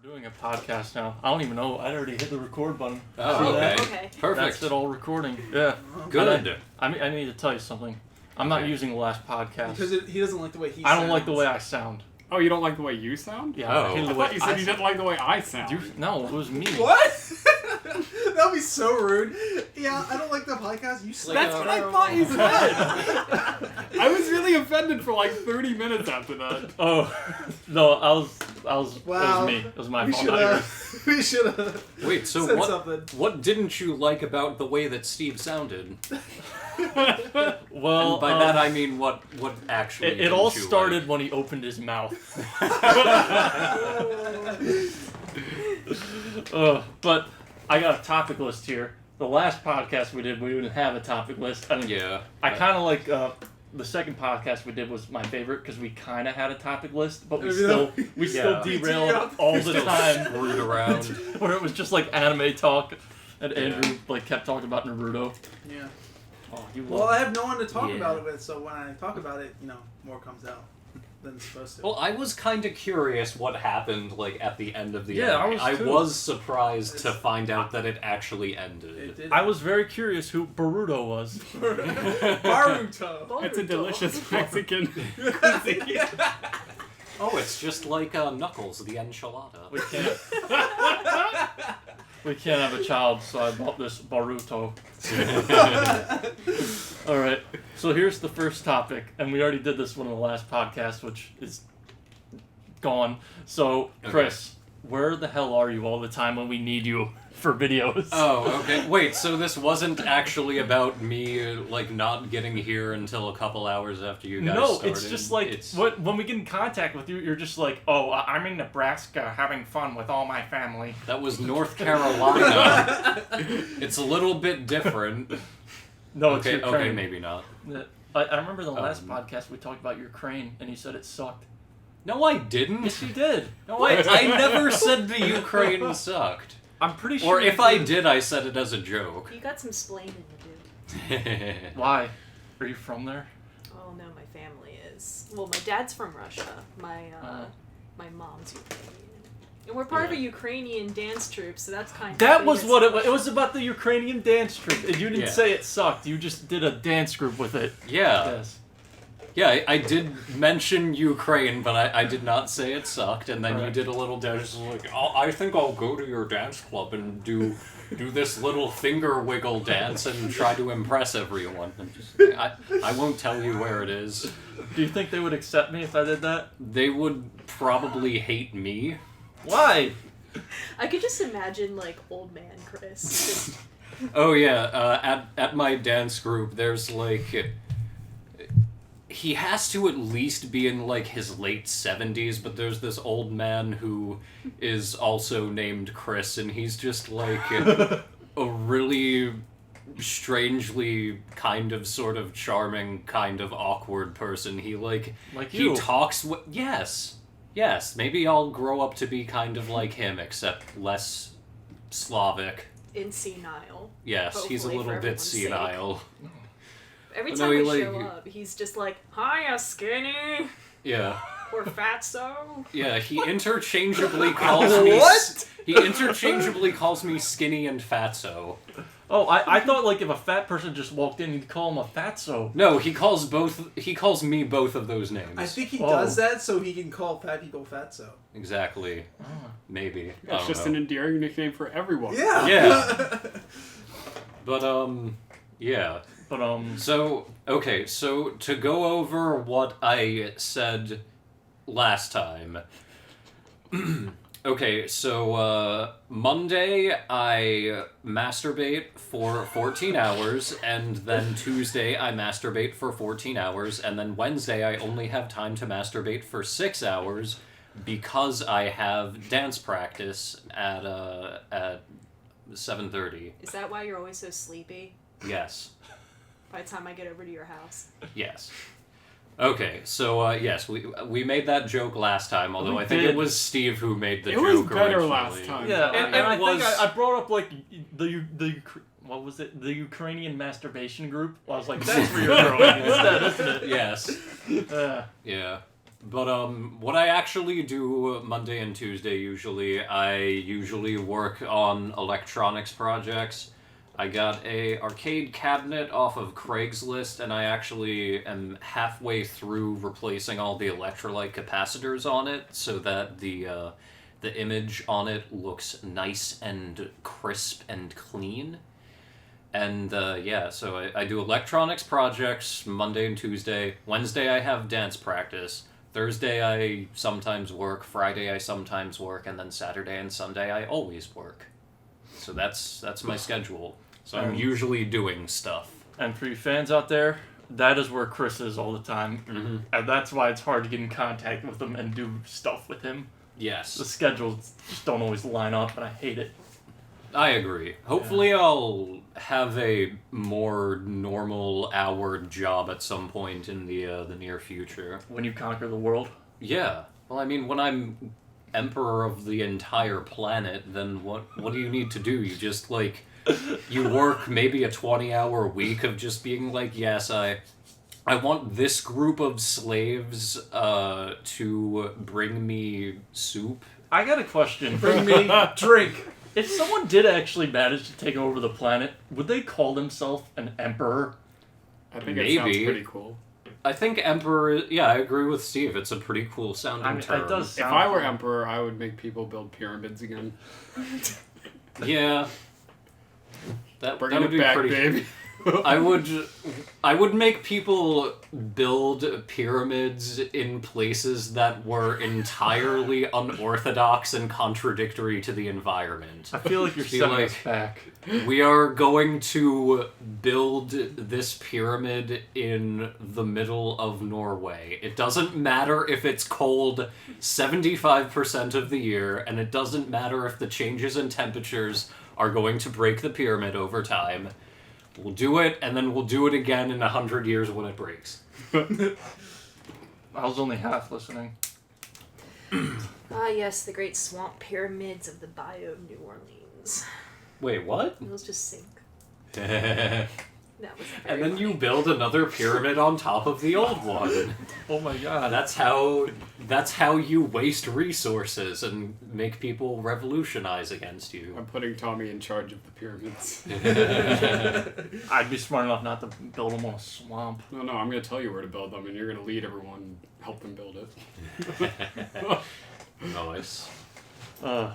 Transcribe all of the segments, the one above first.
We're doing a podcast now. I don't even know. I already hit the record button. Oh, okay. Okay. Perfect. That's it all recording. Yeah. Good. I need to tell you something. I'm not using the last podcast. Because he doesn't like the way he I sounds. don't like the way I sound. Oh, you don't like the way you sound? Yeah. Oh. I hate I the way thought you said you sound. didn't like the way I sound. No, it was me. What? That would be so rude. Yeah, I don't like the podcast. You suck. That's what I thought you said. I was really offended for like 30 minutes after that. Oh, no, I was. Wow. It was me. It was my We fault. should not yours. we should have Wait, so said what? something. What didn't you like about the way that Steve sounded? Well, And by that I mean what actually. it didn't all you started when he opened his mouth. But I got a topic list here. The last podcast we didn't have a topic list. Like? Yeah. I kind of like the second podcast we did was my favorite because we kind of had a topic list, but we still Yeah. derailed all the Still time. screwed around. Where it was just like anime talk, and Yeah. Andrew like kept talking about Naruto. Yeah. Oh, you Well, I have no one to talk Yeah. about it with, so when I talk about it, more comes out than it's supposed to. Well, I was kind of curious what happened, like, at the end of the Yeah, anime. I was too. was surprised to find out that it actually ended. It did. I was very curious who Boruto was. Baruto. It's a delicious Mexican cuisine. Oh, it's just like Knuckles, the enchilada. We can't have a child, so I bought this Boruto. Alright, so here's the first topic, and we already did this one in the last podcast, which is gone. So, Chris, where the hell are you all the time when we need you for videos? Oh, okay. Wait, so this wasn't actually about me, like, not getting here until a couple hours after you guys No, started? it's just like, when we get in contact with you, you're just like, oh, I'm in Nebraska having fun with all my family. That was North Carolina. It's a little bit different. No, it's Okay, Ukraine. okay, maybe not. I remember the last podcast we talked about Ukraine, and you said it sucked. No, I didn't. Yes, you did. No, I never said the Ukraine sucked. I'm pretty sure. Or if I did, I said it as a joke. You got some splaining to do. Why? Are you from there? Oh no, my family is. Well, my dad's from Russia. My mom's Ukrainian. And we're part of a Ukrainian dance troupe, so that's kind of... That was what it was. It was about the Ukrainian dance troupe. And you didn't Yeah. say it sucked. You just did a dance group with it. Yeah. Yes. Yeah, I did mention Ukraine, but I did not say it sucked, and then you Right. did a little dance like, oh, I think I'll go to your dance club and do this little finger wiggle dance and try to impress everyone. And just, I won't tell you where it is. Do you think they would accept me if I did that? They would probably hate me. Why? I could just imagine, like, old man Chris. Just, Oh yeah, at my dance group, there's like... He has to at least be in, like, his late 70s, but there's this old man who is also named Chris, and he's just, like, a really strangely kind of sort of charming, kind of awkward person. He, like you. he talks... Yes. Yes, maybe I'll grow up to be kind of like him, except less Slavic. in senile. Yes, he's a Hopefully, little for bit everyone's sake. senile. Every No, time he, I like- show up, he's just like, "Hiya, skinny," Yeah. or "Fatso." Yeah, he interchangeably calls me... What? He interchangeably calls me skinny and fatso. Oh, I thought like if a fat person just walked in, you'd call him a fatso. No, he calls me both of those names. I think he Whoa. does that so he can call fat people fatso. Exactly. Maybe. I That's don't just know. an endearing nickname for everyone. Yeah. Yeah. But, yeah. But So, okay, so to go over what I said last time. Okay, so, Monday I masturbate for 14 hours, and then Tuesday I masturbate for 14 hours, and then Wednesday I only have time to masturbate for 6 hours because I have dance practice at 7:30. Is that why you're always so sleepy? Yes. By the time I get over to your house. Yes. Okay, so yes, we made that joke last time, although We I think did. it was Steve who made the It joke was better originally. last time. yeah, and I was- think I brought up like what was it? The Ukrainian masturbation group. Well, I was like, that's where you're going instead, isn't it? Yes. Yeah. Yeah. But what I actually do Monday and Tuesday I usually work on electronics projects. I got a arcade cabinet off of Craigslist, and I actually am halfway through replacing all the electrolyte capacitors on it so that the image on it looks nice and crisp and clean. And so I do electronics projects Monday and Tuesday. Wednesday I have dance practice. Thursday I sometimes work. Friday I sometimes work, and then Saturday and Sunday I always work. So that's my schedule. So I'm usually doing stuff. And for you fans out there, that is where Chris is all the time. Mm-hmm. And that's why it's hard to get in contact with him and do stuff with him. Yes. The schedules just don't always line up, and I hate it. I agree. Hopefully I'll have a more normal houred job at some point in the near future. When you conquer the world. Yeah. Well, I mean, when I'm emperor of the entire planet, then what do you need to do? You just, like, you work maybe a 20-hour week of just being like, yes, I want this group of slaves to bring me soup. I got a question. Bring me drink. If someone did actually manage to take over the planet, would they call themselves an emperor? I think it sounds Maybe. pretty cool. I think emperor, yeah, I agree with Steve. It's a pretty cool sounding term. It does If sound I were cool. emperor, I would make people build pyramids again. Yeah. That Bringing would it be back, pretty. baby. I would make people build pyramids in places that were entirely unorthodox and contradictory to the environment. I feel like you're Be setting like- us back. We are going to build this pyramid in the middle of Norway. It doesn't matter if it's cold 75% of the year, and it doesn't matter if the changes in temperatures are going to break the pyramid over time. We'll do it, and then we'll do it again in 100 years when it breaks. I was only half listening. Ah, yes, the great swamp pyramids of the Bayou of New Orleans. Wait, what? Those just sink. And That was very then you funny. build another pyramid on top of the old one. Oh my god. That's how you waste resources and make people revolutionize against you. I'm putting Tommy in charge of the pyramids. I'd be smart enough not to build them on a swamp. No, I'm going to tell you where to build them, and you're going to lead everyone and help them build it. Nice. Uh,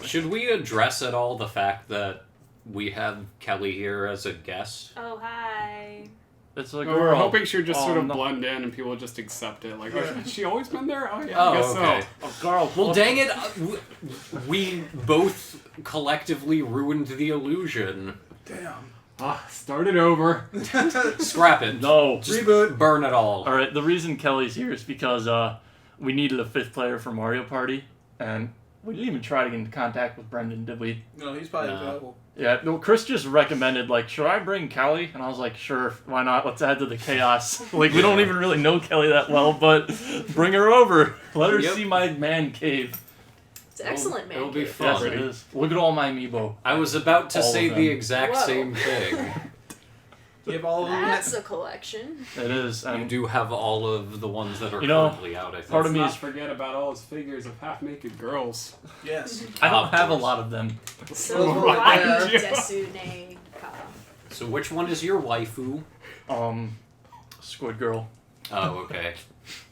Should we address at all the fact that we have Kelly here as a guest? Oh, hi. it's like We're all- hoping she'll just sort of no. blend in and people will just accept it. Like, oh, has she always been there? Oh, yeah, Oh, I guess okay. so. Oh, Carl. Well, what- dang it! We both collectively ruined the illusion. Damn. Start it over. Scrap it. No. Just Reboot. burn it all. All right. The reason Kelly's here is because we needed a fifth player for Mario Party, and we didn't even try to get into contact with Brendan, did we? No, he's probably No. available. Yeah. No. Chris just recommended, like, should I bring Kelly? And I was like, sure. Why not? Let's add to the chaos. Like, we don't even really know Kelly that well, but bring her over. Let her Yep. see my man cave. It's excellent, man. It'll be cave. fun. Yes, it is. Look at all my amiibo. I was about to All say of the them. exact Whoa. same thing. You have all of them. That's a collection. It is. You And do have all of the ones that are You know, currently out, I think. part of Let's me not is- forget about all his figures of half-naked girls. Yes. I don't Of have a course. lot of them. So Right. Wayo Yeah. Desune Ka. So which one is your waifu? Squid Girl. Oh, okay.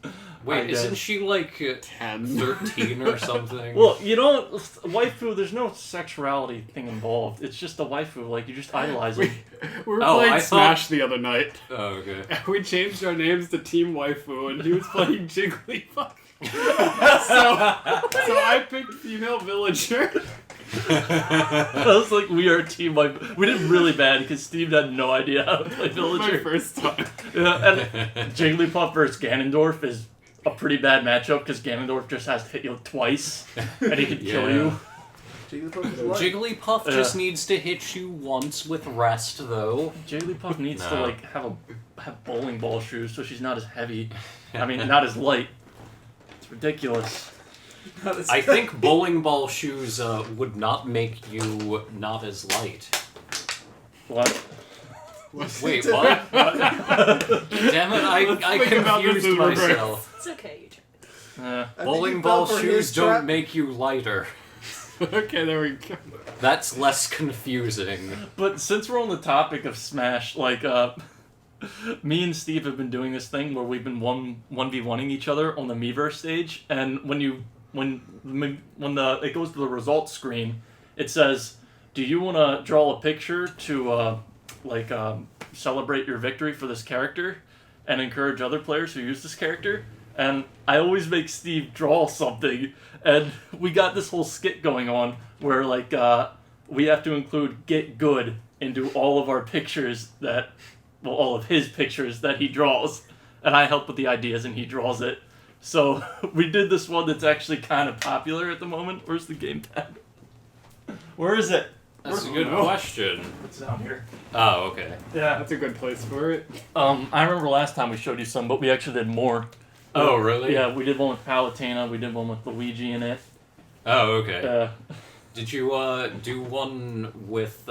I Wait, guess. isn't she like 10. 13 or something? Well, you know, waifu, there's no sexuality thing involved. It's just a waifu. Like, you just idolize them. We were Oh, playing I Smash the other night. Oh, okay. And we changed our names to Team Waifu, and he was playing Jigglypuff. so I picked female villager. I was like, we are a team waifu. We did really bad because Steve had no idea how to play My villager. first time. Yeah, and Jigglypuff versus Ganondorf is a pretty bad matchup because Ganondorf just has to hit you twice and he can kill Yeah. you. Jigglypuff is light. Jigglypuff just needs to hit you once with rest, though. Jigglypuff needs to No. like have bowling ball shoes so she's not as heavy. I mean, not as light. It's ridiculous. I think bowling ball shoes would not make you not as light. What? Wait, what? Damn it, I think about this confused in reverse. myself. It's okay, you Yeah. I think Bowling he ball fell for shoes his don't trap. make you lighter. Okay, there we go. That's less confusing. But since we're on the topic of Smash, like, me and Steve have been doing this thing where we've been 1v1ing each other on the miiverse stage, and when it goes to the results screen, it says, "Do you want to draw a picture to celebrate your victory for this character and encourage other players who use this character?" And I always make Steve draw something, and we got this whole skit going on where we have to include "get good" into all of our pictures all of his pictures that he draws, and I help with the ideas and he draws it. So we did this one that's actually kind of popular at the moment. Where's the gamepad? Where is it? That's a good question. It's down here. Oh, okay. Yeah. That's a good place for it. I remember last time we showed you some, but we actually did more. Oh, really? Yeah, we did one with Palutena, we did one with Luigi in it. Oh, okay. Did you do one with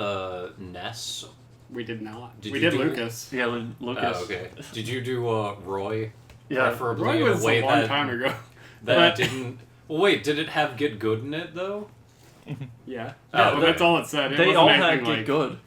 Ness? We did not. Did we you did do- Lucas. Yeah, Lucas. Oh, okay. Did you do Roy? Yeah. Preferably Roy in was a way a long that, time ago. that But- didn't... Well, wait, did it have Get Good in it, though? Yeah. Oh, Yeah, okay. but that's all it said. It They wasn't all had anything Get like, Good.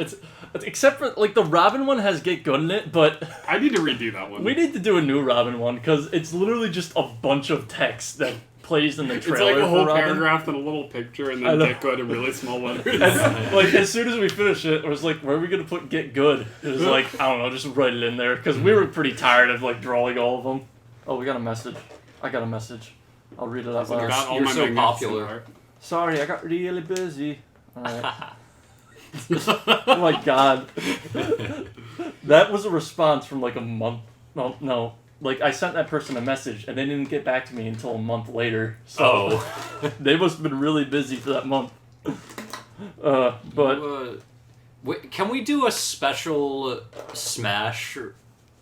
It's except for, like, the Robin one has Get Good in it, but I need to redo that one. we need to do a new Robin one, because it's literally just a bunch of text that plays in the It's trailer like a whole for Robin. paragraph and a little picture and I then know. Get Good in really small letters. And, like, as soon as we finished it, I was like, where are we going to put Get Good? It was like, I don't know, just write it in there, because we were pretty tired of, like, drawing all of them. Oh, we got a message. I got a message. I'll read it out I loud. got all You're my so magnificent popular. art. Sorry, I got really busy. Alright. Oh my god. That was a response from like a month. No. Like, I sent that person a message and they didn't get back to me until a month later. So they must have been really busy for that month. But wait, can we do a special Smash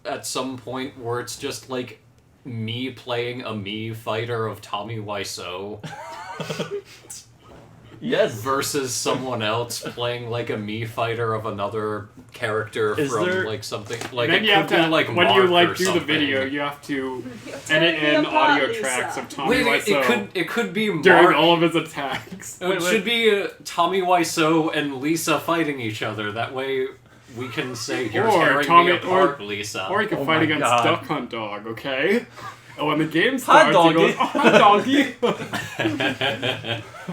at some point where it's just like me playing a Mii fighter of Tommy Wiseau yes. versus someone else playing like a Mii fighter of another character Is from there- like something like Then it you have could to, be like when you Mark like or do the something. video, you have to Tear edit me in apart, audio Lisa. tracks of Tommy Wait, Wiseau it could be Mark. during all of his attacks. It should be Tommy Wiseau and Lisa fighting each other. That way we can say you're Or tearing Tommy- me apart, Lisa. Or you can Oh fight my against God. Duck Hunt Dog, okay? And when the game Hi, starts, he doggy. goes, "Oh, hi, doggy."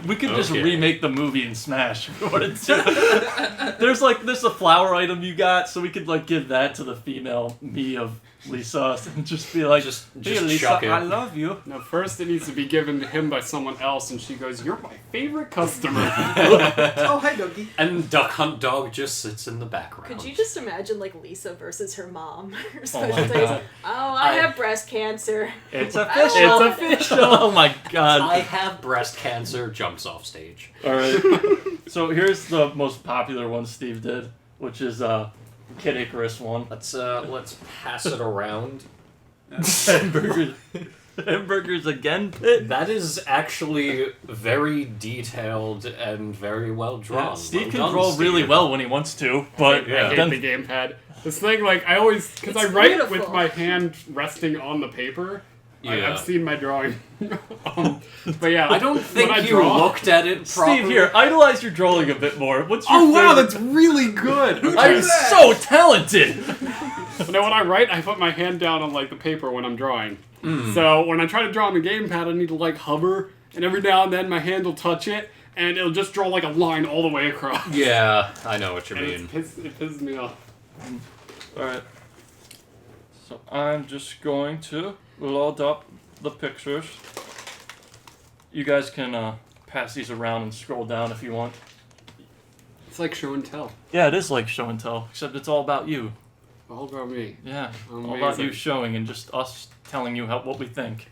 We could just Okay. remake the movie in Smash if we wanted to. There's a flower item you got, so we could like give that to the female me of Lisa and just be like, Just "Hey Lisa, chuck it. I love you." Now, first it needs to be given to him by someone else, and she goes, "You're my favorite customer." Oh, hi, Donkey. And Duck Hunt Dog just sits in the background. Could you just imagine like Lisa versus her mom? Her Oh special my days. God. Oh, I have breast cancer. It's official. It's official. Oh my god. I have breast cancer, jumps off stage. Alright. So here's the most popular one Steve did, which is Kid Icarus one. Let's pass it around. Hamburgers. Hamburgers again, Pit? That is actually very detailed and very well drawn. Steve Well can done, draw really Steve. well when he wants to, but Yeah. I hate then the gamepad. This thing, like, I always, because I It's write beautiful. with my hand resting on the paper. Yeah. I've seen my drawing. But yeah, I don't think when I you draw, looked at it properly. Steve, here, idolize your drawing a bit more. What's your Oh wow, favorite- that's really good. I'm so talented! Now when I write, I put my hand down on like the paper when I'm drawing. So when I try to draw on the gamepad, I need to like hover, and every now and then my hand will touch it, and it'll just draw like a line all the way across. Yeah, I know what you And mean. it pisses me off. Alright. So I'm just going to load up the pictures. You guys can pass these around and scroll down if you want. It's like show and tell. Yeah, it is like show and tell, except it's all about you. All about me. Yeah, all about Amazing. you showing and just us telling you what we think.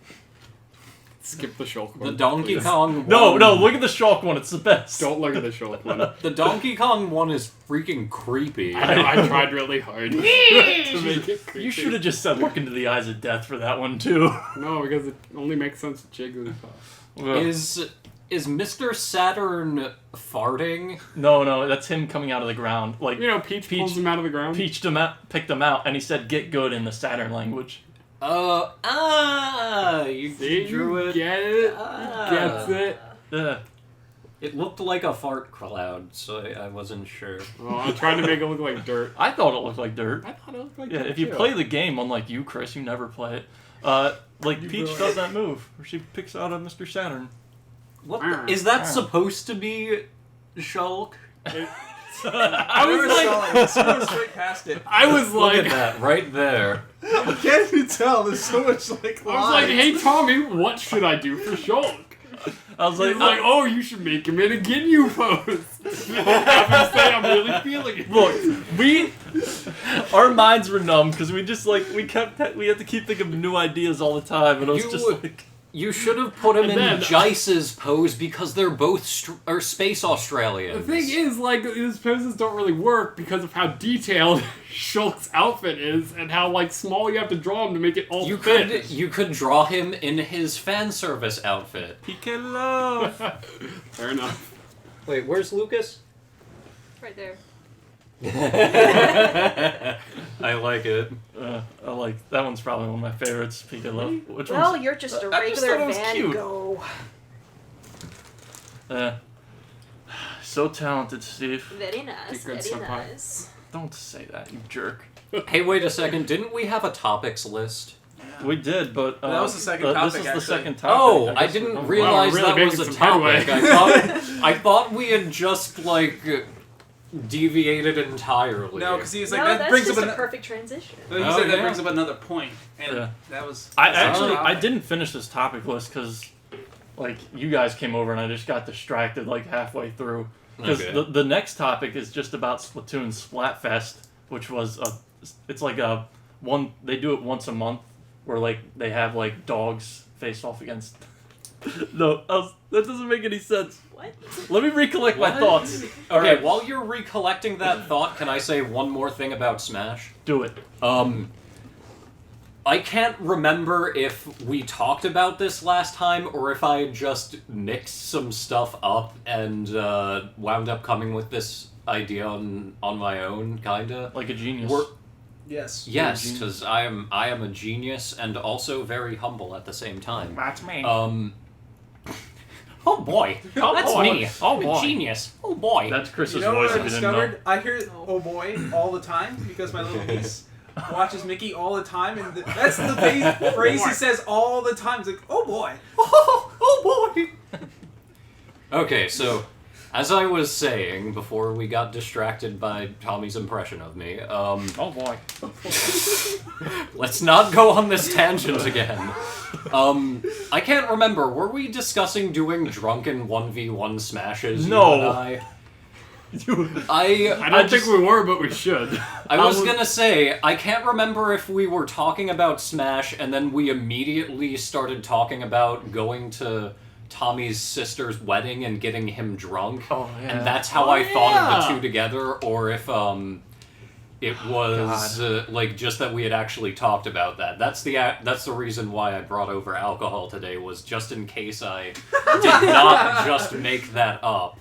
Skip the shulk The one. Donkey please. Kong No, one- no, look at the Shulk one, it's the best. Don't look at the shulk one. The Donkey Kong one is freaking creepy. I know, I tried really hard to make it creepy. You should have just said look into the eyes of death for that one, too. No, because it only makes sense with Jigglypuff. Is Mr. Saturn farting? No, that's him coming out of the ground. Like, You know, Peach pulls him out of the ground. picked him out, and he said, "Get good" in the Saturn language. You See, drew you it. get it? Ah. Gets it? Yeah. It looked like a fart cloud, so I wasn't sure. Well, I'm trying to make it look like dirt. I thought it looked like dirt. I thought it looked like Yeah, dirt if you too. play the game, unlike you, Chris, you never play it. Like You Peach really- does that move where she picks out a Mr. Saturn. What Ah. is that Ah. supposed to be Shulk? I was like, Scroll straight past it. I was Look like, at that, right there. I can't even tell. There's so much like. I was like, hey Tommy, what should I do for Shulk? I was like, He's like, oh, you should make him in a Ginyu pose. Have him say, I'm really feeling it. look, our minds were numb because we just like we had to keep thinking of new ideas all the time, and I was You just would- like, You should have put him And in then- Jice's pose because they're both space Australians. The thing is, like, his poses don't really work because of how detailed Shulk's outfit is and how, like, small you have to draw him to make it all you fit. could draw him in his fan service outfit. PK love. Fair enough. Wait, where's Lucas? Right there. I like it. I like that one's probably one of my favorites. PK love. Which Well, one's? you're just a I just regular thought it was Van cute. Gogh. So talented, Steve. Very nice, Good very senpai. nice. Don't say that, you jerk. Hey, wait a second. Didn't we have a topics list? We did, but That was the second This topic, is the actually. second topic. Oh, I guess we're didn't going- realize Wow, we're really that was making a some headway. topic. I thought we had just like deviated entirely. No, because he was like, No, that that's brings just up a an. perfect transition. He Oh, said that yeah. brings up another point, and Yeah. that was. I that's actually the I topic. didn't finish this topic list because like you guys came over and I just got distracted like halfway through because Okay. the next topic is just about Splatoon Splatfest, which was it's like a one they do it once a month where like they have like dogs face off against. No, that doesn't make any sense. What? Let me recollect my What? thoughts. Okay, Alright. while you're recollecting that thought, can I say one more thing about Smash? Do it. I can't remember if we talked about this last time or if I just mixed some stuff up and wound up coming with this idea on my own, kinda. Like a genius. Yes. Yes, because I am a genius and also very humble at the same time. That's me. Oh boy, Oh that's boy. me. Oh I'm a boy. genius. Oh boy. That's Chris's You know voice. what If I you didn't know. discovered? I hear "oh boy" all the time because my little niece watches Mickey all the time, and that's the phrase he says all the time. It's like "oh boy." Oh boy. Okay, so as I was saying before we got distracted by Tommy's impression of me, Oh boy. let's not go on this tangent again. I can't remember. Were we discussing doing drunken 1v1 smashes? you No. and I I don't think we were, but we should. I was gonna say, I can't remember if we were talking about Smash and then we immediately started talking about going to Tommy's sister's wedding and getting him drunk. Oh yeah. And that's how Oh, I thought of the yeah. two together, or if it was like just that we had actually talked about that. That's the reason why I brought over alcohol today, was just in case I did not just make that up.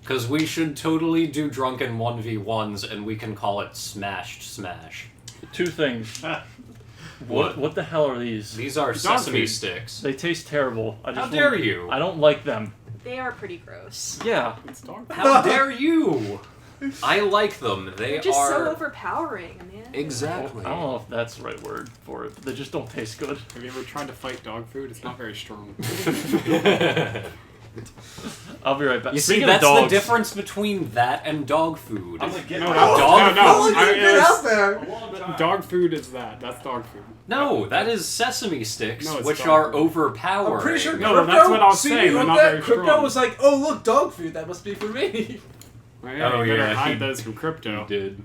Because we should totally do drunken 1v1s and we can call it Smashed Smash. Two things. What? What the hell are these? These are Dog sesame food. sticks. They taste terrible. I just How dare won't- you? I don't like them. They are pretty gross. Yeah. It's dark. How dare you? I like them. They're just are so overpowering, man. exactly. I don't know if that's the right word for it, but they just don't taste good. Have you ever tried to fight dog food? It's not very strong. I'll be right back. You see, Speaking that's of dogs, the difference between that and dog food. I'm gonna get No, my that's dog no, Oh, no. look at it out there. Dog food is that. That's dog food. No, that is sesame sticks, No, it's which dog are food. overpowering. I'm pretty sure No, Crypto, that's what I was see, saying, they're look not that, very Crypto strong. was like, "Oh look, dog food. That must be for me." Well, yeah, Oh, you better yeah, hide he- those from crypto. did.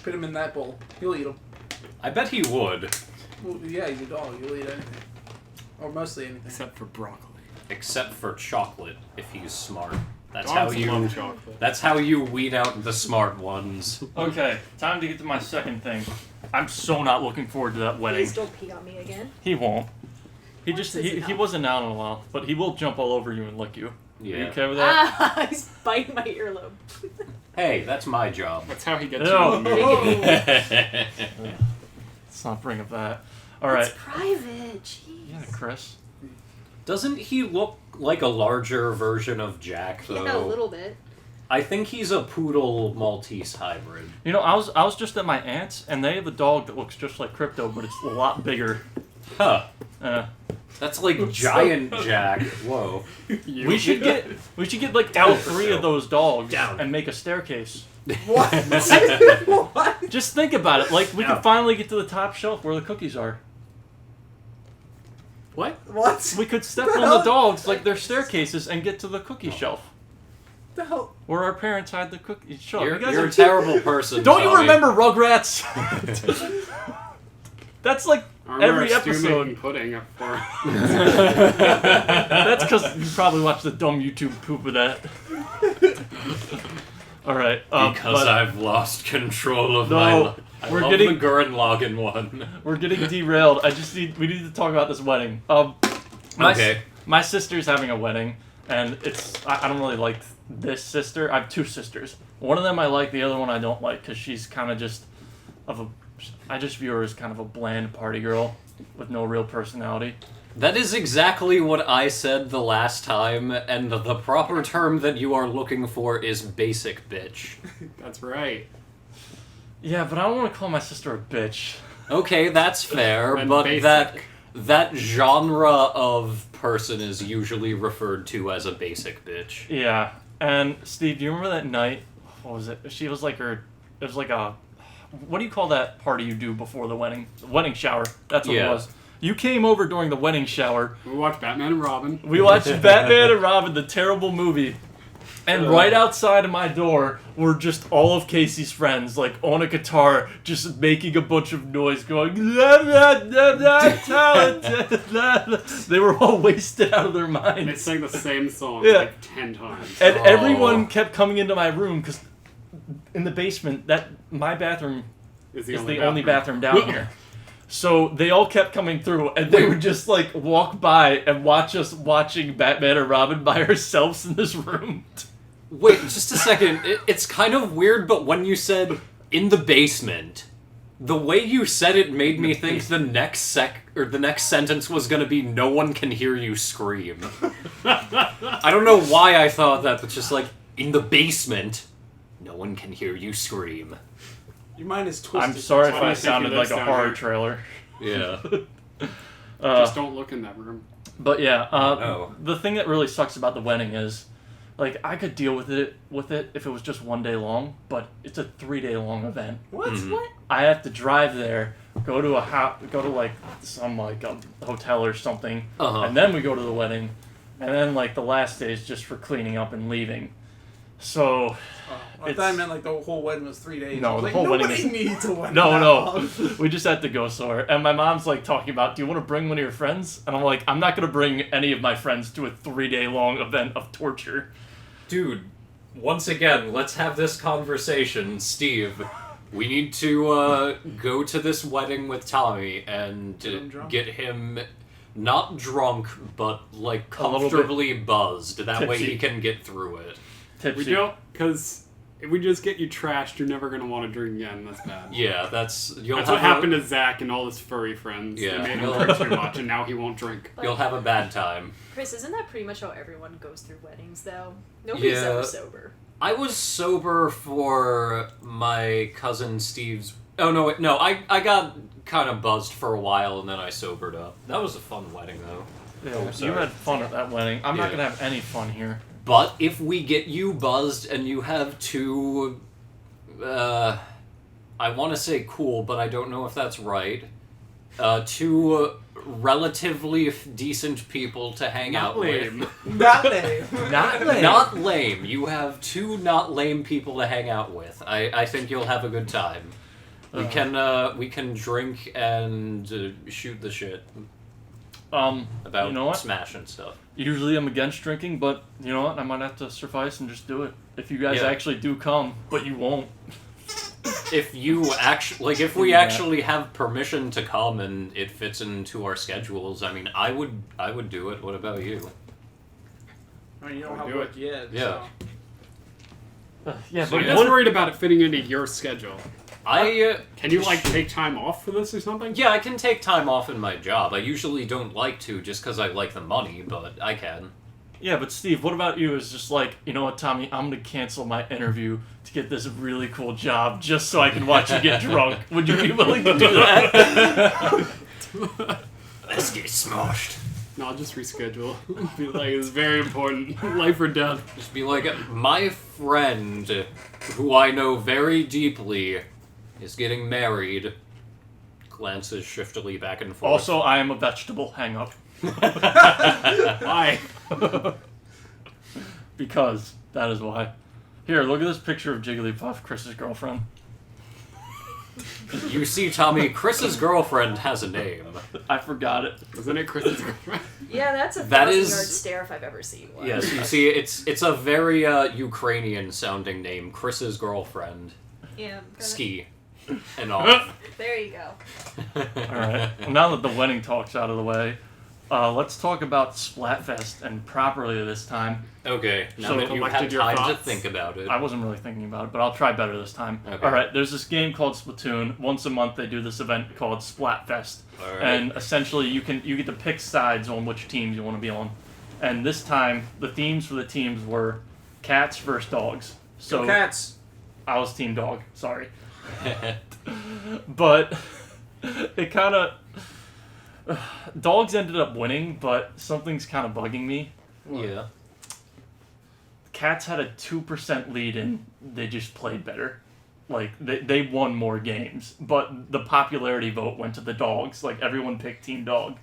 Put him in that bowl. He'll eat them. I bet he would, Well, yeah, he's a dog. He'll eat anything, or mostly anything. Except for broccoli. except for chocolate if he's smart. That's Dogs how you. love chocolate. That's how you weed out the smart ones. Okay, time to get to my second thing. I'm so not looking forward to that wedding. Please don't pee on me again. He won't. He Once just is he enough. wasn't out in a while, but he will jump all over you and lick you. Are you Yeah. okay with that? Ah, he's biting my earlobe. Hey, that's my job. That's how he gets No. you in the movie. Let's not bring up that. All right. It's private. Jeez. Yeah, Chris. Doesn't he look like a larger version of Jack, though? Yeah, a little bit. I think he's a poodle Maltese hybrid. You know, I was just at my aunt's, and they have a dog that looks just like Crypto, but it's a lot bigger. Huh. Uh, That's like giant Jack. Whoa. we should get like all three of those dogs Down. and make a staircase. What? What? Just think about it. Like we No. could finally get to the top shelf where the cookies are. What? What? We could step The on the hell? dogs like they're staircases and get to the cookie shelf The hell? where our parents hide the cookie shelf. You're, You guys you're are a terrible person. Don't you Tommy. remember Rugrats? That's like I remember every Stu episode. making pudding up for. That's because you probably watched the dumb YouTube poop of that. All right. Because but I've lost control of No, my life. I we're love getting- the Gurren Lagann one. we're getting derailed. We need to talk about this wedding. Okay. My sister's having a wedding, and I don't really like this sister. I have two sisters. One of them I like, the other one I don't like because she's kind of just I just view her as kind of a bland party girl with no real personality. That is exactly what I said the last time, and the proper term that you are looking for is basic bitch. That's right. Yeah, but I don't want to call my sister a bitch. Okay, that's fair, And but basic. that genre of person is usually referred to as a basic bitch. Yeah, and Steve, do you remember that night? What was it? She was like it was like a, what do you call that party you do before the wedding? The wedding shower. That's what it Yeah. was. You came over during the wedding shower. We watched Batman and Robin. We watched Batman and Robin, the terrible movie. And right outside of my door were just all of Casey's friends, like on a guitar, just making a bunch of noise, going, "La, la, la, la, talented, la, la." They were all wasted out of their And they minds. sang the same song Yeah. like 10 times. And Oh. everyone kept coming into my room, because in the basement, my bathroom Is is the only bathroom down here. So they all kept coming through, and they would just like walk by and watch us watching Batman and Robin by ourselves in this room. Wait, just a second. It's kind of weird, but when you said in the basement, the way you said it made me think the next sentence was gonna be "No one can hear you scream." I don't know why I thought that, but just like in the basement, no one can hear you scream. Your mind is twisted. I'm sorry if Why do I you think sounded he like lives a down horror here? trailer. Yeah. Just don't look in that room. But yeah, no. the thing that really sucks about the wedding is, like, I could deal with it if it was just 1 day long, but it's a 3-day long event. What? Mhm. What? I have to drive there, go to like some like a hotel or something, Uh-huh. and then we go to the wedding, and then like the last day is just for cleaning up and leaving. So I thought I meant like the whole wedding was 3 days. No, I was the like, whole wedding nobody is- needs a wedding. no, that no, long. we just had to go somewhere, and my mom's like talking about, do you want to bring one of your friends? And I'm like, I'm not gonna bring any of my friends to a 3-day long event of torture. Dude, once again, let's have this conversation. Steve, we need to go to this wedding with Tommy and Get him drunk? get him not drunk, but like A little bit comfortably buzzed. That way tipsy. he can get through it. We Tipsy. don't, because if we just get you trashed, you're never going to want to drink again. That's bad. Yeah, that's That's what happened to Zach and all his furry friends. Yeah. They made him drink too much, and now he won't drink. You'll have a bad time. Chris, isn't that pretty much how everyone goes through weddings, though? Nobody's Yeah. ever sober. I was sober for my cousin Steve's. Oh no, no, I got kind of buzzed for a while and then I sobered up. That was a fun wedding though. Yeah, Oh, you sorry. had fun at that wedding. I'm not Yeah. gonna have any fun here. But if we get you buzzed and you have two, I want to say cool, but I don't know if that's right. Two relatively decent people to hang Not out lame. with. Not lame. Not lame. Not lame. You have two not lame people to hang out with. I think you'll have a good time. We can drink and shoot the shit about you know what? Smash and stuff. Usually I'm against drinking, but you know what? I might have to suffice and just do it. If you guys Yeah. actually do come, but you won't. If you actually, like, if we Yeah. actually have permission to come and it fits into our schedules, I mean, I would do it. What about you? I mean, you don't We'll have do work yet. Yeah. Yeah, So but I'm just worried about it fitting into your schedule. Can you like take time off for this or something? Yeah, I can take time off in my job. I usually don't like to just because I like the money, but I can. yeah, but Steve, what about you? Is just like, you know what, Tommy? I'm gonna cancel my interview to get this really cool job just so I can watch you get drunk. Would you be willing to do that? Let's get smashed. No, I'll just reschedule. Be like, it's very important. Life or death. Just be like, my friend, who I know very deeply, is getting married. Glances shiftily back and forth. Also, I am a vegetable. Hang up. Why? Because that is why. Here, look at this picture of Jigglypuff, Chris's girlfriend. You see, Tommy, Chris's girlfriend has a name. I forgot it. Isn't it Chris's girlfriend? Yeah, that's a That 1,000 is- yard stare if I've ever seen one. Yes, you see, it's a very Ukrainian-sounding name. Chris's girlfriend. Yeah. Kinda. Ski. And all. There you go. Alright, well, now that the wedding talk's out of the way, let's talk about Splatfest, and properly this time. Okay, now So that you collected had your time to thoughts? think about it. I wasn't really thinking about it, but I'll try better this time. Okay. Alright, there's this game called Splatoon. Once a month they do this event called Splatfest. Alright. And essentially you get to pick sides on which teams you want to be on. And this time, the themes for the teams were cats versus dogs. So Go Cats. I was team dog, sorry. But it kind of... Dogs ended up winning, but something's kind of bugging me. Yeah. Cats had a 2% lead and they just played better. Like, they won more games. But the popularity vote went to the dogs. Like, everyone picked Team Dog.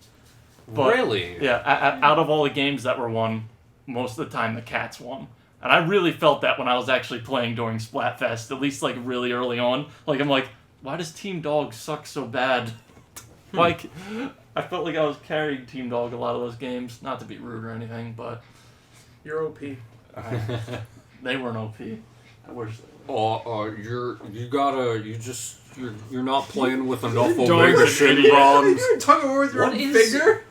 But, Really? Yeah, out of all the games that were won, most of the time the Cats won. And I really felt that when I was actually playing during Splatfest, at least, like, really early on. Like, I'm like, why does Team Dog suck so bad? Like, I felt like I was carrying Team Dog a lot of those games. Not to be rude or anything, but You're OP. they weren't OP. I wish they were. You're not playing with enough Dog's Omega an Shin idiot. bombs. You're talking with your What own is- finger?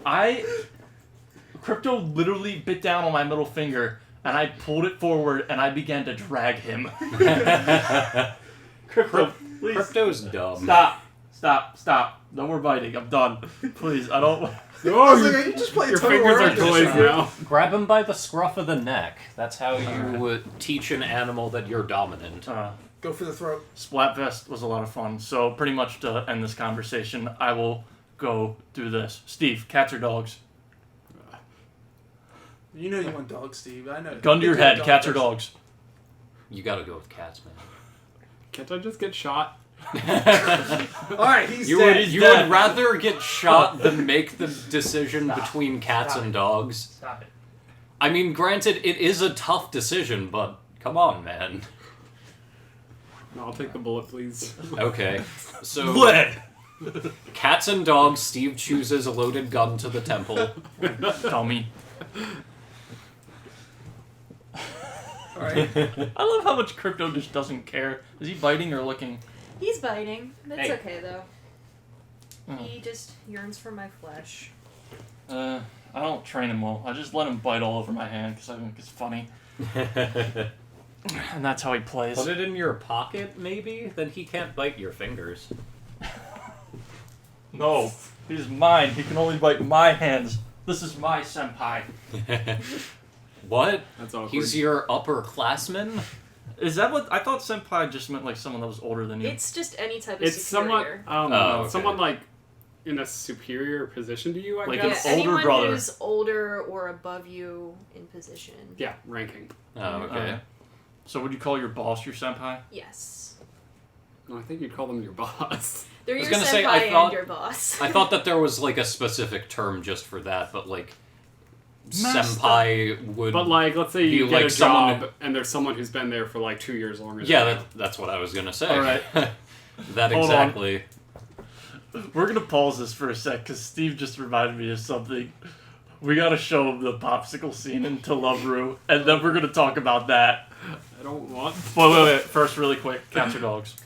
Crypto literally bit down on my middle finger, and I pulled it forward, and I began to drag him. Crypto, please. Crypto's dumb. Stop. No more biting. I'm done. Please, I don't... I was like, you just play Your tug of fingers war are at this toys time. now. Grab him by the scruff of the neck. That's how you teach an animal that you're dominant. Go for the throat. Splatfest was a lot of fun. So pretty much to end this conversation, I will go do this. Steve, cats or dogs? You know you want dogs, Steve. I know. Gun to your Big head, dog cats or person. dogs? You gotta go with cats, man. Can't I just get shot? Alright, he's You dead. would, you dead. would rather get shot than make the decision between cats and dogs. Stop it. I mean, granted, it is a tough decision, but come on, man. No, I'll take the bullet, please. Okay, so Lead! cats and dogs. Steve chooses a loaded gun to the temple. Dummy. Alright. I love how much Crypto just doesn't care. Is he biting or licking? He's biting. That's Hey. okay though. Oh. He just yearns for my flesh. I don't train him well. I just let him bite all over my hand because I think it's funny. And that's how he plays. Put it in your pocket, maybe? Then he can't bite your fingers. No, he's mine. He can only bite my hands. This is my senpai. What? That's awkward. He's your upperclassman? Is that what I thought? Senpai just meant like someone that was older than you. It's just any type of It's somewhat, superior. okay. someone like in a superior position to you, I Like Yeah, guess. an older anyone brother. who's older or above you in position. Yeah, ranking. Oh, okay. So would you call your boss your senpai? Yes. No, I think you'd call them your boss. They're I was your gonna senpai say, I thought- and your boss. I thought that there was like a specific term just for that, but like Master. senpai would. But like, let's say you You get like a someone job and there's someone who's been there for like 2 years longer. yeah, than you. that's what I was gonna say. All right. That Hold on. exactly. We're gonna pause this for a sec because Steve just reminded me of something. We gotta show him the popsicle scene in To Love Ru, and then we're gonna talk about that. I don't want. Wait. First, really quick, cats or dogs?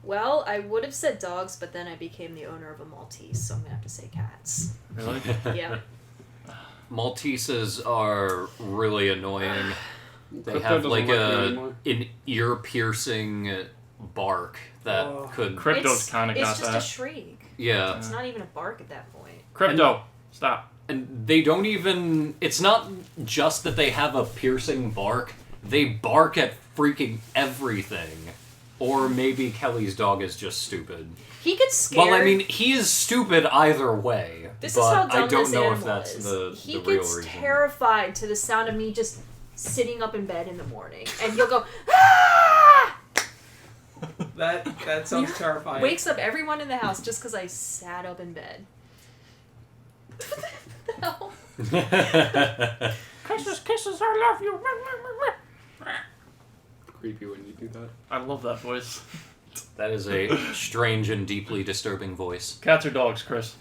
Well, I would have said dogs, but then I became the owner of a Maltese, so I'm gonna have to say cats. Really? Yeah. Malteses are really annoying. They Crypto have doesn't like like me anymore. an ear-piercing bark that could... Crypto's kind of got It's just that. a shriek. Yeah. It's not even a bark at that point. Crypto, stop. And they don't even... It's not just that they have a piercing bark. They bark at freaking everything. Or maybe Kelly's dog is just stupid. He gets scared. Well, I mean, he is stupid either way. This but is how dumb I don't this know if animal that's is. the He real gets reason. terrified to the sound of me just sitting up in bed in the morning, and he'll go, ah! That sounds terrifying. Wakes up everyone in the house just because I sat up in bed. What the hell? Kisses, I love you. Creepy when you do that. I love that voice. That is a strange and deeply disturbing voice. Cats or dogs, Chris?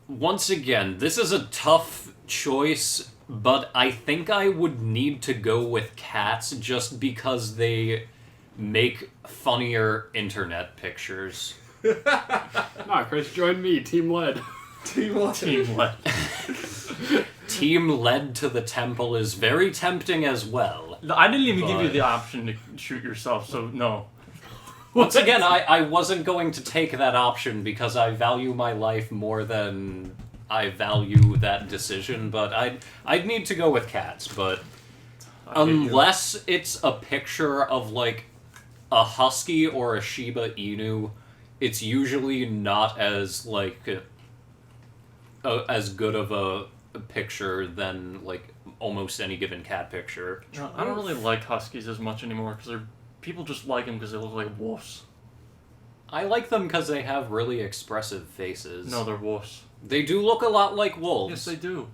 Once again, this is a tough choice, but I think I would need to go with cats just because they make funnier internet pictures. Nah, Chris, join me. Team led. Team led. Team led to the temple is very tempting as well. I didn't even give you But- the option to shoot yourself, so no. Once again, I wasn't going to take that option because I value my life more than I value that decision, but I'd need to go with cats, but I hate you. unless it's a picture of like a husky or a Shiba Inu, it's usually not as like as good of a picture than like almost any given cat picture. No, I don't really like huskies as much anymore because people just like them because they look like wolves. I like them because they have really expressive faces. No, they're wolves. They do look a lot like wolves. Yes, they do.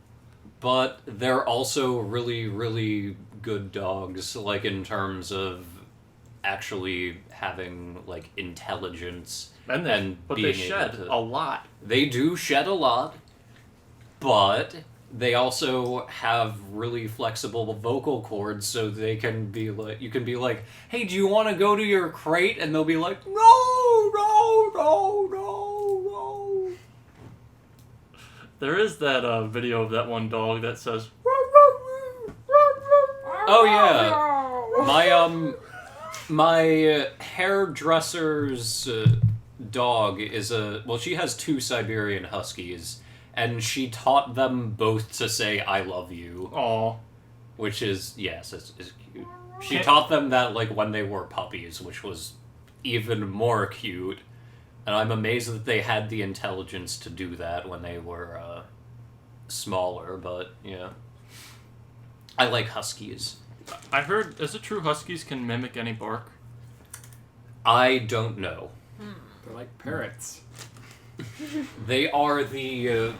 But they're also really, really good dogs, like in terms of actually having like intelligence And but being they shed able to... a lot. They do shed a lot, but they also have really flexible vocal cords, so they can be like, you can be like, "Hey, do you want to go to your crate?" And they'll be like, "No, no, no, no, no." There is that video of that one dog that says, Oh yeah, my hairdresser's dog is she has 2 Siberian Huskies, and she taught them both to say "I love you," "Aw." which is, yes, it's cute. She taught them that like when they were puppies, which was even more cute, and I'm amazed that they had the intelligence to do that when they were smaller, but yeah. I like Huskies. I heard, is it true huskies can mimic any bark? I don't know. They're like parrots. They are the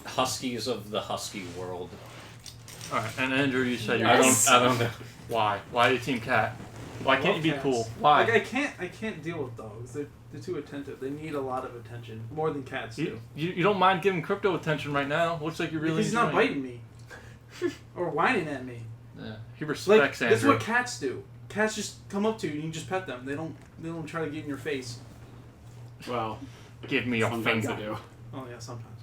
Huskies of the Husky world. Alright, and Andrew, you said Yes. I don't know. Why? Why are you Team Cat? Why I can't you love be cats. cool? Why? Like I can't deal with dogs. They're too attentive. They need a lot of attention, more than cats do. You don't mind giving Crypto attention right now? Looks like you're really Because he's not enjoying biting me or whining at me. it. Yeah. He Like respects that's Andrew. what cats do. Cats just come up to you and you just pet them. They don't try to get in your face. Well, Give me your sometimes finger. they do. Oh yeah, sometimes.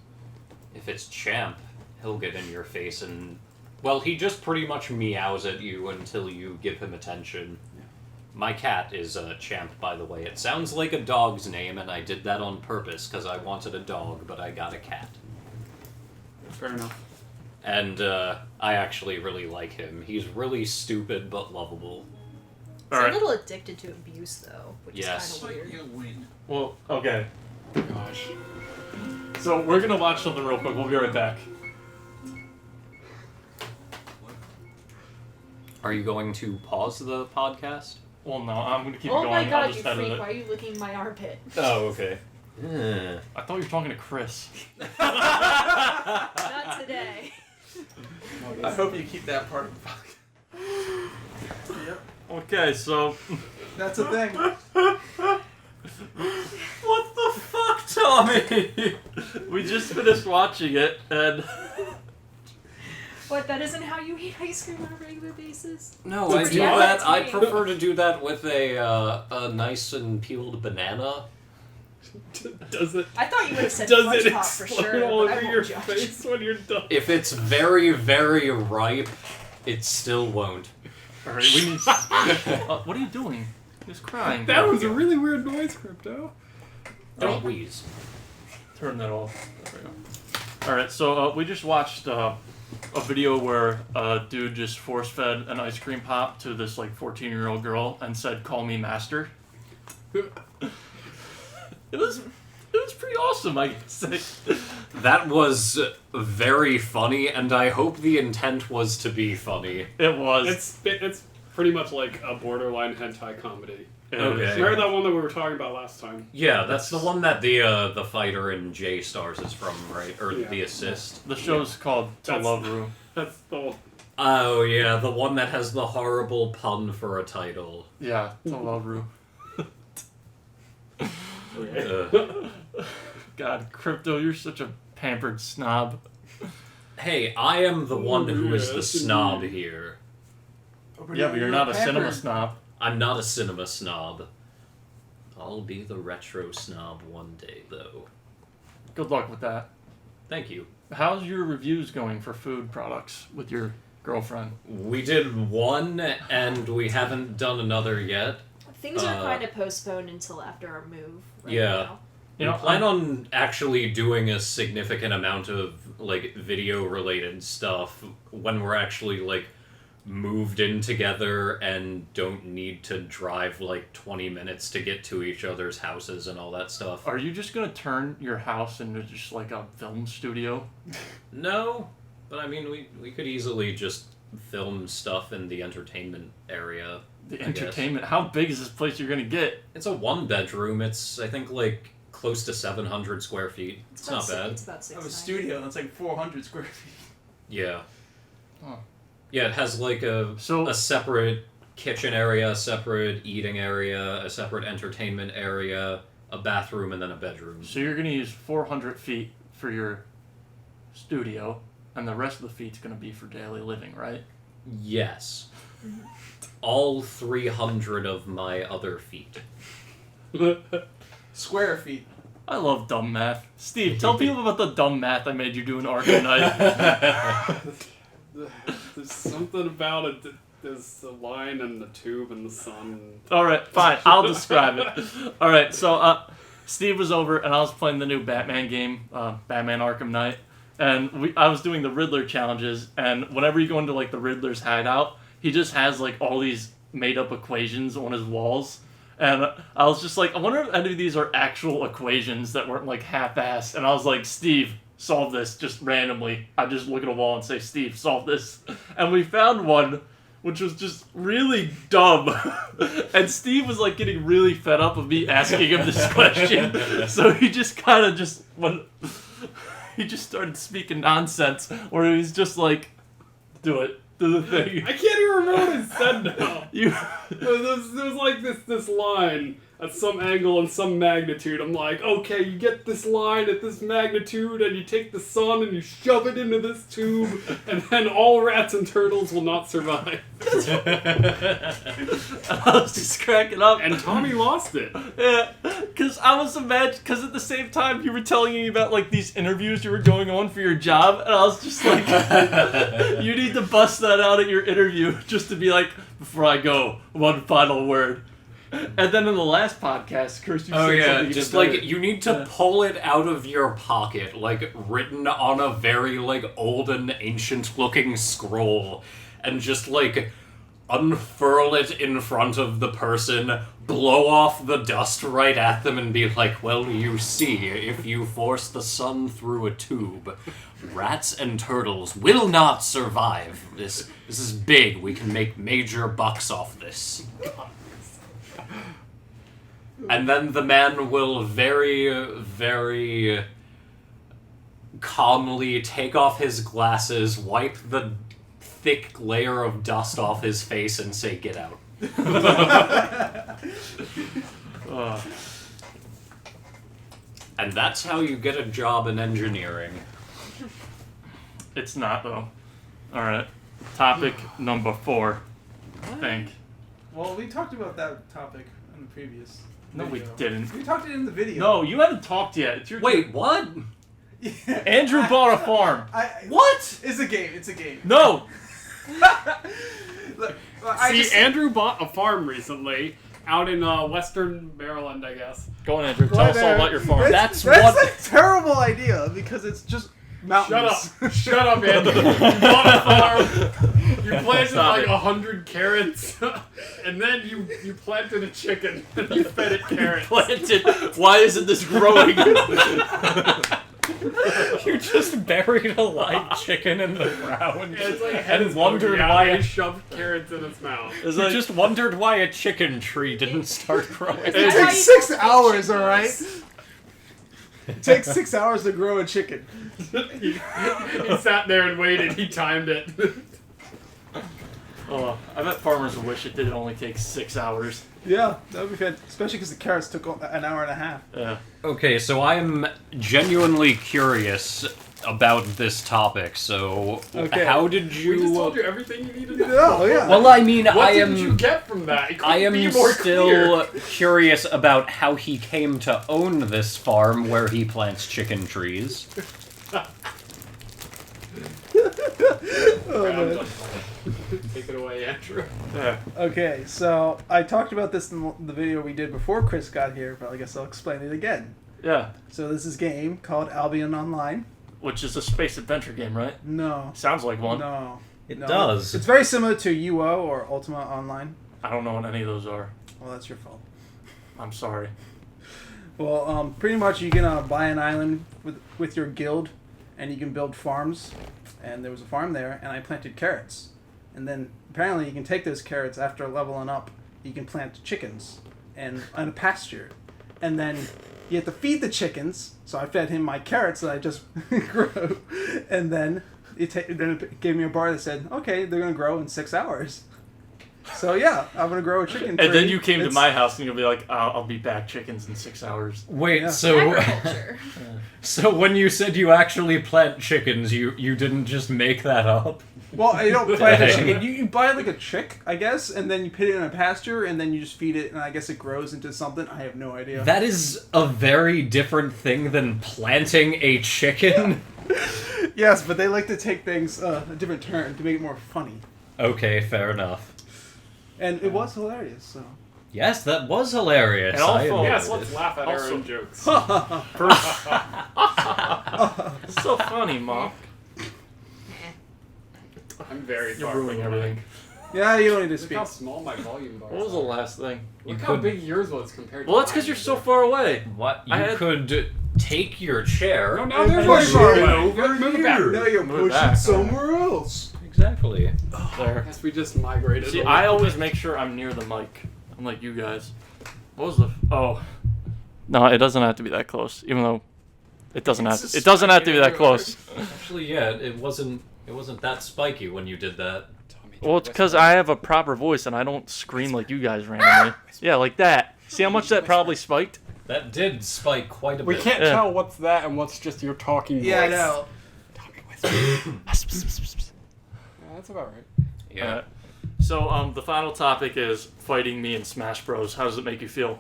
If it's Champ, he'll get in your face and... Well, he just pretty much meows at you until you give him attention. Yeah. My cat is Champ, by the way. It sounds like a dog's name, and I did that on purpose because I wanted a dog, but I got a cat. Fair enough. And I actually really like him. He's really stupid but lovable. He's Alright. a little addicted to abuse, though, which Yes. is kind of weird. Well, okay. Gosh. So we're gonna watch something real quick. We'll be right back. Are you going to pause the podcast? Well, no, I'm gonna keep it Oh going. my I'll god, you just edit freak! it. Why are you licking my armpit? Oh, okay. I thought you were talking to Chris. Not today. I hope you keep that part of the podcast. Yep. Okay, so That's a thing. What the fuck, Tommy? we just finished watching it, and What, that isn't how you eat ice cream on a regular basis? No, So I do do you- that. I Yeah. prefer to do that with a nice and peeled banana. Does it? I thought you would have said Does fudge it pop for explode sure, all but I over won't your judge. face when you're done? If it's very, very ripe, it still won't. Alright, we need... what are you doing? He's crying. That was a really weird noise, Crypto. Don't wheeze. Turn that off. There we go. Alright, so we just watched a video where a dude just force-fed an ice cream pop to this, like, 14-year-old girl and said, "Call me master." It was pretty awesome, I guess. That was very funny, and I hope the intent was to be funny. It was. It's pretty much like a borderline hentai comedy. Okay. Remember that one that we were talking about last time? Yeah, that's the one that the fighter in J Stars is from, right? Or Yeah. the assist. The show's called To That's- Love Ru. That's the one. Oh yeah, the one that has the horrible pun for a title. Yeah, To Love Ru. God, Crypto, you're such a pampered snob. Hey, I am the one who is the yes, snob indeed. here. Yeah, but you're not a cinema snob. I'm not a cinema snob. I'll be the retro snob one day, though. Good luck with that. Thank you. How's your reviews going for food products with your girlfriend? We did one, and we haven't done another yet. Things are kind of postponed until after our move. Right Yeah. Now. You know, We plan on actually doing a significant amount of, like, video-related stuff when we're actually, like, moved in together and don't need to drive, like, 20 minutes to get to each other's houses and all that stuff. Are you just gonna turn your house into just like a film studio? No, but I mean, we could easily just film stuff in the entertainment area. The I guess. entertainment. How big is this place you're gonna get? It's a one-bedroom. It's, I think, like, close to 700 square feet. It's not bad. It's about I 690. have a studio that's like 400 square feet. Yeah. Oh. Yeah, it has like a separate kitchen area, a separate eating area, a separate entertainment area, a bathroom, and then a bedroom. So you're gonna use 400 feet for your studio, and the rest of the feet's gonna be for daily living, right? Yes. All 300 of my other feet. Square feet. I love dumb math. Steve, tell people about the dumb math I made you do in Arkham Knight. There's something about it. There's the line and the tube and the sun. Alright, fine. I'll describe it. Alright, so Steve was over and I was playing the new Batman game, Batman Arkham Knight. And I was doing the Riddler challenges, and whenever you go into like the Riddler's hideout, he just has like all these made up equations on his walls. And I was just like, I wonder if any of these are actual equations that weren't like half-assed. And I was like, Steve, solve this just randomly. I just look at a wall and say, Steve, solve this. And we found one which was just really dumb. And Steve was like getting really fed up of me asking him this question. So he just kind of just went, he just started speaking nonsense where he was just like, do it. Do the thing. I can't even remember what he said now. You There was like this line at some angle and some magnitude. I'm like, okay, you get this line at this magnitude and you take the sun and you shove it into this tube and then all rats and turtles will not survive. I was just cracking up. And Tommy lost it. Yeah, because I was imagining, because at the same time you were telling me about like these interviews you were going on for your job, and I was just like, you need to bust that out at your interview just to be like, before I go, one final word. And then in the last podcast, Kirsty Oh said yeah, something just even like better. you need to pull it out of your pocket, like written on a very like old and ancient looking scroll, and just like unfurl it in front of the person, blow off the dust right at them, and be like, well, you see, if you force the sun through a tube, rats and turtles will not survive. This is big. We can make major bucks off this. And then the man will very, very calmly take off his glasses, wipe the thick layer of dust off his face, and say, get out. And that's how you get a job in engineering. It's not though. All right, topic number 4. I think. Well, we talked about that topic in the previous. No, we video. didn't. We talked it in the video. No, you haven't talked yet. It's your Wait, what? Yeah. Andrew bought a farm. What? It's a game. It's a game. No. Look, See, Andrew bought a farm recently out in Western Maryland, I guess. Go on, Andrew. Tell us all about your farm. That's a terrible idea because it's just mountains. Shut up, Andrew. You bought a farm. You planted Stop like it. 100 carrots, and then you planted a chicken. And you fed it carrots. Planted. Why isn't this growing? You just buried a live chicken in the ground It's like and wondered why I shoved carrots in its mouth. It's You like, just wondered why a chicken tree didn't start growing. Is It that how takes you 6 cultivate hours, chickens? alright? It takes 6 hours to grow a chicken. He sat there and waited. He timed it. oh, I bet farmers wish it did only take 6 hours. Yeah, that would be fantastic. Especially because the carrots took an hour and a half. Yeah. Okay, so I'm genuinely curious about this topic. So, Okay. how did We just you? told you everything you needed to know. Oh, yeah. Well, I mean, What I did you am. get from that? It I couldn't am be more still clear. curious about how he came to own this farm where he plants chicken trees. Oh, man. Take it away, Andrew. Yeah. Okay, so I talked about this in the video we did before Chris got here, but I guess I'll explain it again. Yeah. So this is a game called Albion Online. Which is a space adventure game, right? No. Sounds like one. No. It No. does. It's very similar to UO or Ultima Online. I don't know what any of those are. Well, that's your fault. I'm sorry. Well, pretty much you can buy an island with your guild, and you can build farms. And there was a farm there, and I planted carrots. And then apparently you can take those carrots after leveling up. You can plant chickens and on a pasture, and then you have to feed the chickens. So I fed him my carrots that I just grew, and then it gave me a bar that said, "Okay, they're gonna grow in 6 hours." So yeah, I'm gonna grow a chicken. And then tree. you came to It's- my house and you'll be like, I'll be back chickens in 6 hours. Wait, Yeah. so Agriculture. so when you said you actually plant chickens, you didn't just make that up? Well, you don't plant a Dang. chicken. You buy like a chick, I guess, and then you put it in a pasture, and then you just feed it, and I guess it grows into something. I have no idea. That is a very different thing than planting a chicken. Yes, but they like to take things a different turn to make it more funny, Okay, fair enough. and it was hilarious. So. Yes, that was hilarious. And also- I admit Yes, it. let's laugh at our Also- own jokes. It's so funny, Mom. I'm very You're far ruining from everything. Yeah, you don't need to Look speak. how small my volume bar is. What was the last thing? Look You how could- big yours was compared to Well, that's mine. because you're so far away. What? You I had- could take your chair. No, now Hey, there's push one it more. over Move it back. Now you're Move it back. somewhere else. Exactly. There. Guess we just migrated. See, over. I always make sure I'm near the mic. Unlike you guys. What was the... Oh. No, it doesn't have to be that close. Even though it doesn't have to... It doesn't have to be that close. Actually, yeah, it wasn't that spiky when you did that. Well, it's because I have a proper voice and I don't scream like you guys randomly. Yeah, like that. See how much that probably spiked? That did spike quite a We bit. can't Yeah. tell what's that and what's just your talking voice. Yeah, I know. Tommy whisper. Yeah, that's about right. Yeah. Alright. So, the final topic is fighting me in Smash Bros. How does it make you feel?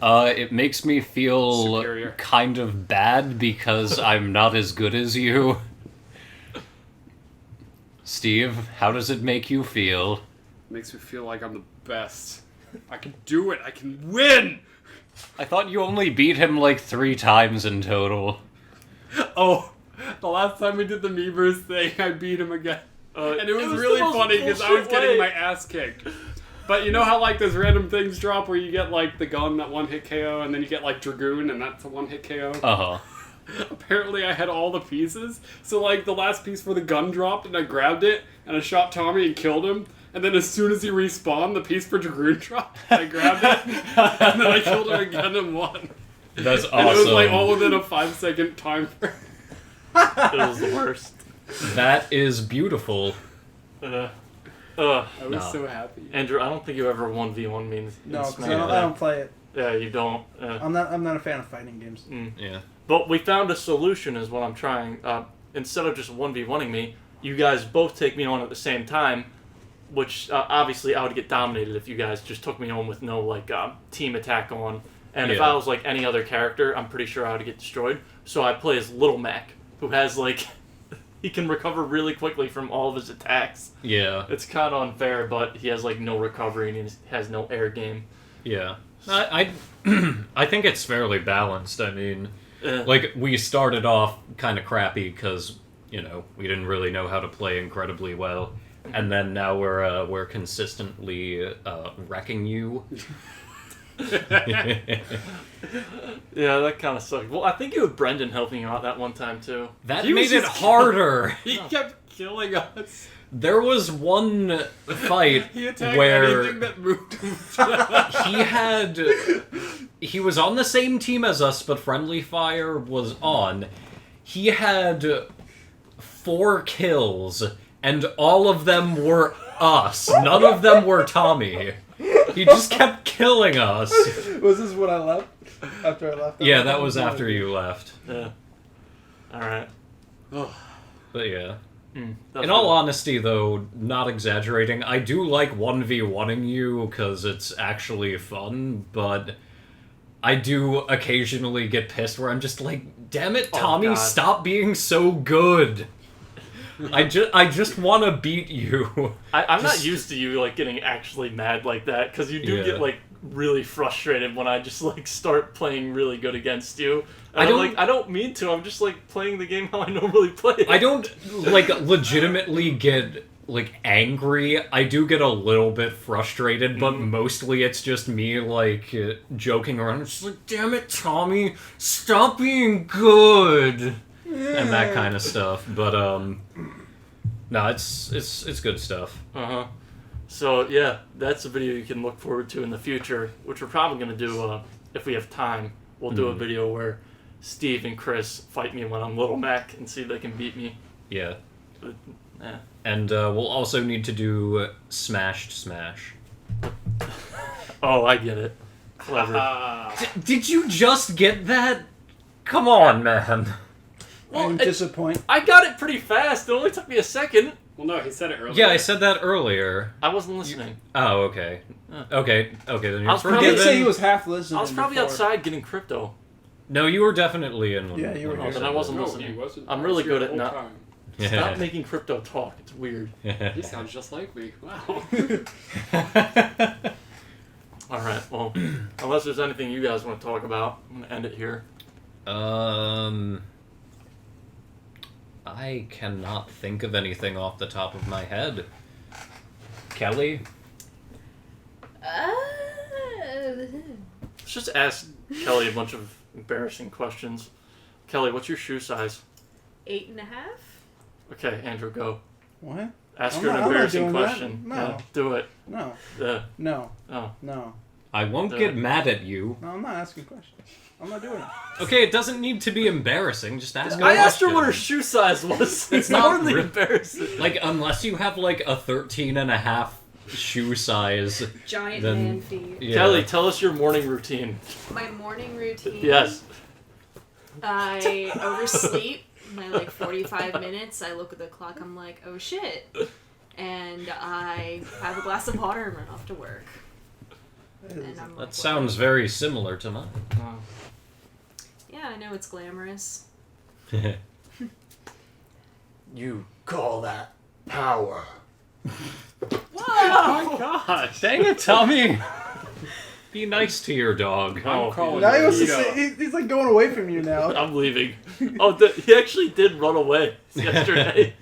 It makes me feel Superior. kind of bad because I'm not as good as you. Steve, how does it make you feel? Makes me feel like I'm the best. I can do it. I can win. I thought you only beat him like 3 times in total. Oh, the last time we did the miiverse thing, I beat him again. And it was the really most funny because I was bullshit getting way. my ass kicked. But you know how like those random things drop where you get like the gun that one hit KO and then you get like Dragoon and that's a one hit KO? Uh-huh. Apparently I had all the pieces. So like the last piece for the gun dropped and I grabbed it and I shot Tommy and killed him. And then as soon as he respawned, the piece for Dragoon dropped. I grabbed it and then I killed him again and won. That's awesome. And it was like all within a 5-second time frame. It was the worst. That is beautiful. Ugh. I was No. so happy. Andrew, I don't think you ever 1v1 me in No, because Smash. I don't play it. Yeah, you don't. I'm not a fan of fighting games. Yeah. But we found a solution is what I'm trying. Instead of just 1v1ing me, you guys both take me on at the same time, which obviously I would get dominated if you guys just took me on with no like team attack on. And if Yeah. I was like any other character, I'm pretty sure I would get destroyed. So I play as Little Mac, who has like he can recover really quickly from all of his attacks. Yeah. It's kind of unfair, but he has like no recovery and he has no air game. Yeah. I I think it's fairly balanced. I mean, Uh, like we started off kind of crappy because we didn't really know how to play incredibly well, and then now we're consistently wrecking you. yeah, that kind of sucked. Well, I think you had Brendan helping you out that one time too. That He was made it just harder. He kept killing us. There was one fight He attacked where anything that moved. he was on the same team as us, but friendly fire was on. He had 4 kills, and all of them were us. None of them were Tommy. He just kept killing us. Was this when I left? After I left? Yeah, that was after you left. Yeah. All right. But yeah. That's In all good. honesty, though, not exaggerating, I do like 1v1ing you because it's actually fun, but I do occasionally get pissed where I'm just like, damn it, Oh, Tommy, God. stop being so good. I just want to beat you. I'm Just- not used to you like getting actually mad like that because you do Yeah. get like really frustrated when I just like start playing really good against you. And I I'm don't- like I don't mean to. I'm just like playing the game how I normally play it. I don't, like, legitimately get, like, angry. I do get a little bit frustrated, but mostly it's just me, like, joking around. It's like, damn it, Tommy, stop being good! And that kind of stuff. But, no, it's good stuff. Uh-huh. So yeah, that's a video you can look forward to in the future, which we're probably gonna do if we have time. We'll do a video where Steve and Chris fight me when I'm Little Mac and see if they can beat me. Yeah. But, yeah. And, we'll also need to do Smashed Smash. Oh, I get it. Clever. Did you just get that? Come on, man. Well, I'm disappointed. I got it pretty fast. It only took me a second. Well, no, he said it earlier. Yeah, I said that earlier. I wasn't listening. Oh, okay. Okay, then I you're was He probably- did say forgiven. he was half listening. I was probably before. outside getting crypto. No, you were definitely in one. Yeah, you were one here. Then I wasn't No, listening. he wasn't. I'm I really was here good the at whole not- time. Stop making crypto talk. It's weird. He sounds just like me. Wow. All right. Well, unless there's anything you guys want to talk about, I'm gonna end it here. I cannot think of anything off the top of my head. Kelly? Let's just ask Kelly a bunch of embarrassing questions. Kelly, what's your shoe size? 8.5. Okay, Andrew, go. What? Ask I'm her not- an I'm not embarrassing doing that. question. No. Yeah, do it. No. Yeah. No. Oh. No. I won't Yeah. get mad at you. No, I'm not asking questions. I'm not doing it. Okay, it doesn't need to be embarrassing, just ask a I asked her what her question. shoe size was. It's not hardly re- embarrassing. Like, unless you have, like, a 13.5 shoe size. Giant Then- man feet. Yeah. Kelly, tell us your morning routine. My morning routine. Yes. I oversleep my like 45 minutes. I look at the clock. I'm like, oh shit. And I have a glass of water and run off to work. And I'm like, That sounds very similar to mine. Oh. yeah, I know it's glamorous. You call that power? Oh my gosh. Dang it, Tommy! Be nice to your dog. Oh, calling Now he wants to Vito. say, he's like going away from you now. I'm leaving. Oh, he actually did run away yesterday.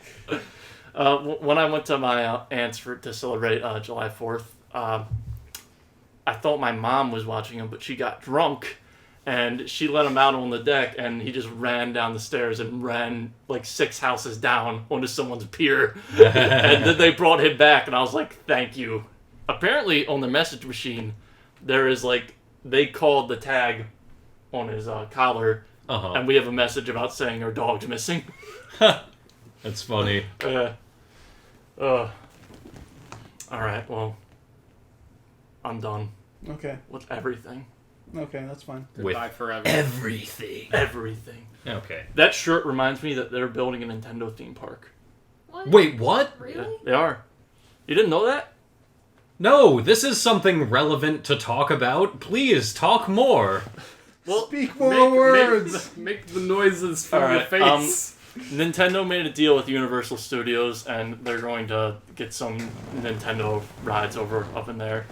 When I went to my aunt's to celebrate July 4th, I thought my mom was watching him, but she got drunk, and she let him out on the deck, and he just ran down the stairs and ran like 6 houses down onto someone's pier. And then they brought him back, and I was like, thank you. Apparently, on the message machine, there is like, they called the tag on his collar, Uh-huh. and we have a message about saying our dog's missing. That's funny. Alright, well, I'm done Okay. with everything. Okay, that's fine. Goodbye forever. Everything. Everything. Okay. That shirt reminds me that they're building a Nintendo theme park. What? Wait, what? Really? They are. You didn't know that? No, this is something relevant to talk about. Please, talk more. Well, Speak more words. Make the noises from your Alright, face. Nintendo made a deal with Universal Studios, and they're going to get some Nintendo rides up in there.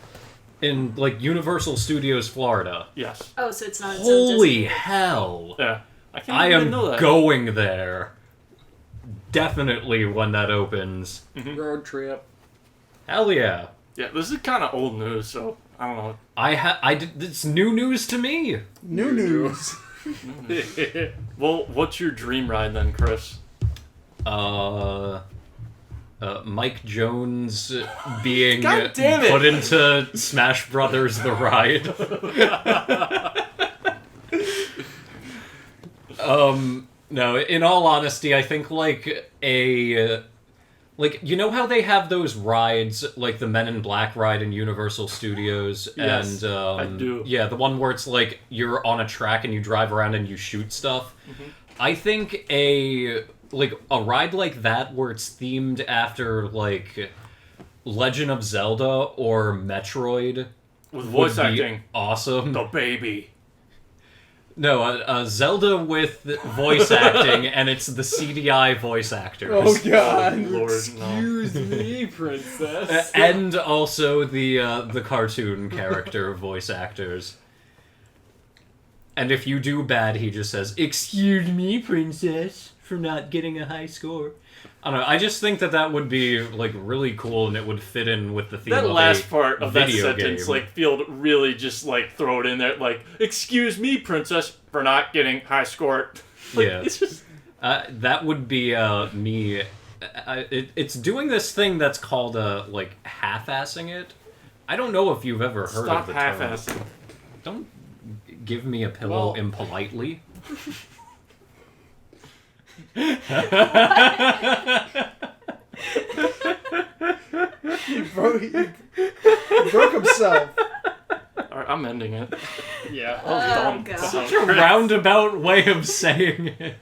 In, like, Universal Studios, Florida. Yes. Oh, so it's not its own Holy designated- hell. Yeah. I even know am that. going there. Definitely when that opens. Road trip. Hell yeah. Yeah, this is kind of old news, so I don't know. It's new news to me. New news. Well, what's your dream ride then, Chris? Mike Jones being God damn it! put into Smash Brothers the Ride. No, in all honesty, I think like you know how they have those rides, like the Men in Black ride in Universal Studios? Yes, and I do. Yeah, the one where it's like you're on a track and you drive around and you shoot stuff. Mm-hmm. I think a ride like that where it's themed after like Legend of Zelda or Metroid With voice would be acting. awesome. The baby. No, Zelda with voice acting, and it's the CDI voice actors. Oh god. Lord, no. Excuse me, princess. And also the cartoon character voice actors. And if you do bad, he just says, "Excuse me, princess, for not getting a high score." I don't know. I just think that would be like really cool, and it would fit in with the theme That of last a part of that video sentence, game. like, feel really just, like, throw it in there, like, "Excuse me, princess, for not getting high score." Like, Yeah. It's just... That would be me. It's doing this thing that's called like half-assing it. I don't know if you've ever heard Stop of the term. half-assing. Don't give me a pillow Well- impolitely. He broke himself. Alright, I'm ending it. Yeah. That was Oh, dumb. God. Such a roundabout way of saying it.